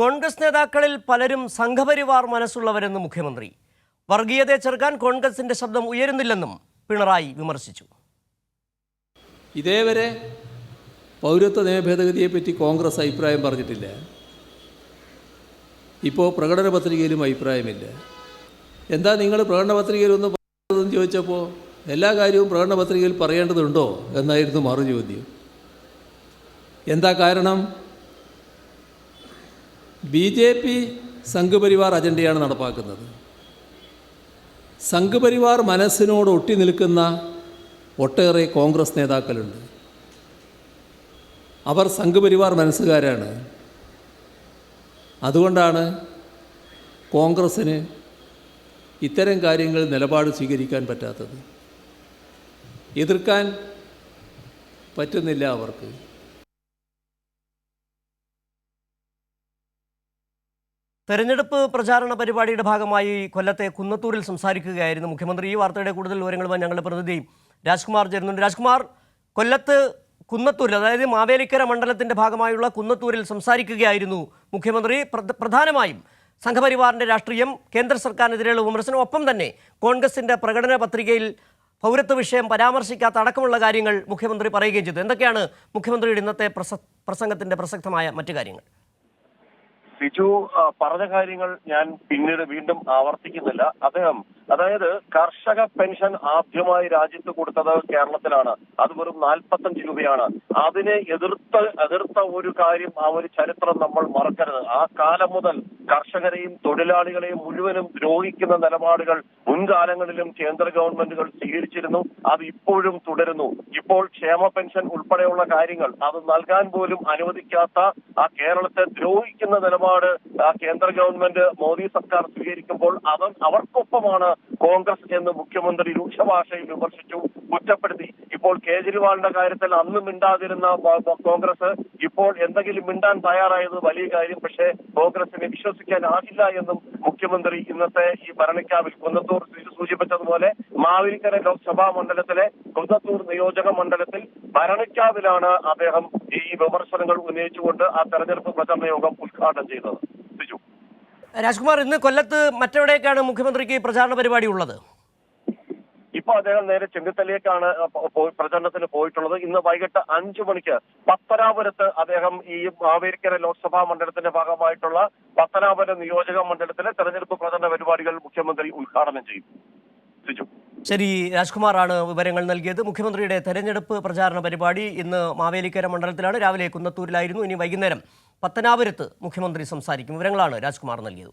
കോൺഗ്രസ് നേതാക്കളിൽ പലരും സംഘപരിവാർ മനസ്സുള്ളവരെന്ന് മുഖ്യമന്ത്രി. വർഗീയതയെ ചെറുക്കാൻ കോൺഗ്രസിന്റെ ശബ്ദം ഉയരുന്നില്ലെന്നും പിണറായി വിമർശിച്ചു. ഇതേവരെ പൗരത്വ നിയമ ഭേദഗതിയെപ്പറ്റി കോൺഗ്രസ് അഭിപ്രായം പറഞ്ഞിട്ടില്ല. ഇപ്പോൾ പ്രകടന പത്രികയിലും അഭിപ്രായമില്ല. എന്താ നിങ്ങൾ പ്രകടന പത്രികയിലൊന്നും പറഞ്ഞതെന്ന് ചോദിച്ചപ്പോൾ എല്ലാ കാര്യവും പ്രകടന പത്രികയിൽ പറയേണ്ടതുണ്ടോ എന്നായിരുന്നു മറുചോദ്യം. എന്താ കാരണം? BJP സംഘപരിവാർ അജണ്ടയാണ് നടപ്പാക്കുന്നത്. സംഘപരിവാർ മനസ്സിനോട് ഒട്ടി നിൽക്കുന്ന ഒട്ടേറെ കോൺഗ്രസ് നേതാക്കളുണ്ട്. അവർ സംഘപരിവാർ മനസ്സുകാരാണ്. അതുകൊണ്ടാണ് കോൺഗ്രസ്സിന് ഇത്തരം കാര്യങ്ങൾ നിലപാട് സ്വീകരിക്കാൻ പറ്റാത്തത്. എതിർക്കാൻ പറ്റുന്നില്ല അവർക്ക്. തെരഞ്ഞെടുപ്പ് പ്രചാരണ പരിപാടിയുടെ ഭാഗമായി കൊല്ലത്തെ കുന്നത്തൂരിൽ സംസാരിക്കുകയായിരുന്നു മുഖ്യമന്ത്രി. ഈ വാർത്തയുടെ കൂടുതൽ വിവരങ്ങളുമായി ഞങ്ങളുടെ പ്രതിനിധി രാജ്കുമാർ ചേരുന്നുണ്ട്. രാജ്കുമാർ, കൊല്ലത്ത് കുന്നത്തൂരിൽ, അതായത് മാവേലിക്കര മണ്ഡലത്തിന്റെ ഭാഗമായുള്ള കുന്നത്തൂരിൽ സംസാരിക്കുകയായിരുന്നു മുഖ്യമന്ത്രി. പ്രധാനമായും സംഘപരിവാറിന്റെ രാഷ്ട്രീയം, കേന്ദ്ര സർക്കാരിനെതിരെയുള്ള വിമർശനം, ഒപ്പം തന്നെ കോൺഗ്രസിന്റെ പ്രകടന പത്രികയിൽ പൗരത്വ വിഷയം പരാമർശിക്കാത്ത അടക്കമുള്ള കാര്യങ്ങൾ മുഖ്യമന്ത്രി പറയുകയും ചെയ്തു. എന്തൊക്കെയാണ് മുഖ്യമന്ത്രിയുടെ ഇന്നത്തെ പ്രസംഗത്തിന്റെ പ്രസക്തമായ മറ്റു കാര്യങ്ങൾ? സിജു പറഞ്ഞ കാര്യങ്ങൾ ഞാൻ പിന്നീട് വീണ്ടും ആവർത്തിക്കുന്നില്ല. അതായത് കർഷക പെൻഷൻ ആദ്യമായി രാജ്യത്ത് കൊടുത്തത് കേരളത്തിലാണ്. അത് വെറും 45 രൂപയാണ്. അതിനെ എതിർത്ത ഒരു കാര്യം, ആ ഒരു ചരിത്രം നമ്മൾ മറക്കരുത്. ആ കാലം മുതൽ കർഷകരെയും തൊഴിലാളികളെയും മുഴുവനും ദ്രോഹിക്കുന്ന നിലപാടുകൾ മുൻകാലങ്ങളിലും കേന്ദ്ര ഗവൺമെന്റുകൾ സ്വീകരിച്ചിരുന്നു. അത് ഇപ്പോഴും തുടരുന്നു. ഇപ്പോൾ ക്ഷേമ പെൻഷൻ ഉൾപ്പെടെയുള്ള കാര്യങ്ങൾ അത് നൽകാൻ പോലും അനുവദിക്കാത്ത ആ കേരളത്തെ ദ്രോഹിക്കുന്ന നിലപാട് ആ കേന്ദ്ര ഗവൺമെന്റ് മോദി സർക്കാർ സ്വീകരിക്കുമ്പോൾ അവർക്കൊപ്പമാണ് കോൺഗ്രസ് എന്ന് മുഖ്യമന്ത്രി രൂക്ഷഭാഷയിൽ വിമർശിച്ചു, കുറ്റപ്പെടുത്തി. ഇപ്പോൾ കേജ്രിവാളിന്റെ കാര്യത്തിൽ അന്ന് മിണ്ടാതിരുന്ന കോൺഗ്രസ് ഇപ്പോൾ എന്തെങ്കിലും മിണ്ടാൻ തയ്യാറായത് വലിയ കാര്യം. പക്ഷേ കോൺഗ്രസിനെ വിശ്വസിക്കാനാകില്ല എന്നും മുഖ്യമന്ത്രി ഇന്നത്തെ ഈ ഭരണിക്കാവിൽ കുന്നത്തൂർ സൂചിപ്പിച്ചതുപോലെ മാവേലിക്കര ലോക്സഭാ മണ്ഡലത്തിലെ കുന്നത്തൂർ നിയോജക മണ്ഡലത്തിൽ ഭരണിക്കാവിലാണ് അദ്ദേഹം ഈ വിമർശനങ്ങൾ ഉന്നയിച്ചുകൊണ്ട് ആ തെരഞ്ഞെടുപ്പ് പ്രചരണ യോഗം ഉദ്ഘാടനം ചെയ്തത്. രാജ്കുമാർ, ഇന്ന് കൊല്ലത്ത് മറ്റെവിടേക്കാണ് മുഖ്യമന്ത്രിക്ക് പ്രചാരണ പരിപാടി ഉള്ളത്? ഇപ്പൊ അദ്ദേഹം നേരെ ചെന്നിത്തലയിലേക്കാണ് പ്രചരണത്തിന് പോയിട്ടുള്ളത്. ഇന്ന് വൈകിട്ട് 5 മണിക്ക് പത്തനാപുരത്ത് അദ്ദേഹം ഈ മാവേലിക്കര ലോക്സഭാ മണ്ഡലത്തിന്റെ ഭാഗമായിട്ടുള്ള പത്തനാപുരം നിയോജക മണ്ഡലത്തിലെ തെരഞ്ഞെടുപ്പ് പ്രചരണ പരിപാടികൾ മുഖ്യമന്ത്രി ഉദ്ഘാടനം ചെയ്യും. ശരി, രാജ്കുമാറാണ് വിവരങ്ങൾ നൽകിയത്. മുഖ്യമന്ത്രിയുടെ തെരഞ്ഞെടുപ്പ് പ്രചാരണ പരിപാടി ഇന്ന് മാവേലിക്കര മണ്ഡലത്തിലാണ്. രാവിലെ കുന്നത്തൂരിലായിരുന്നു. ഇനി വൈകുന്നേരം പത്തനാപുരത്ത് മുഖ്യമന്ത്രി സംസാരിക്കും. വിവരങ്ങളാണ് രാജ്കുമാർ നൽകിയത്.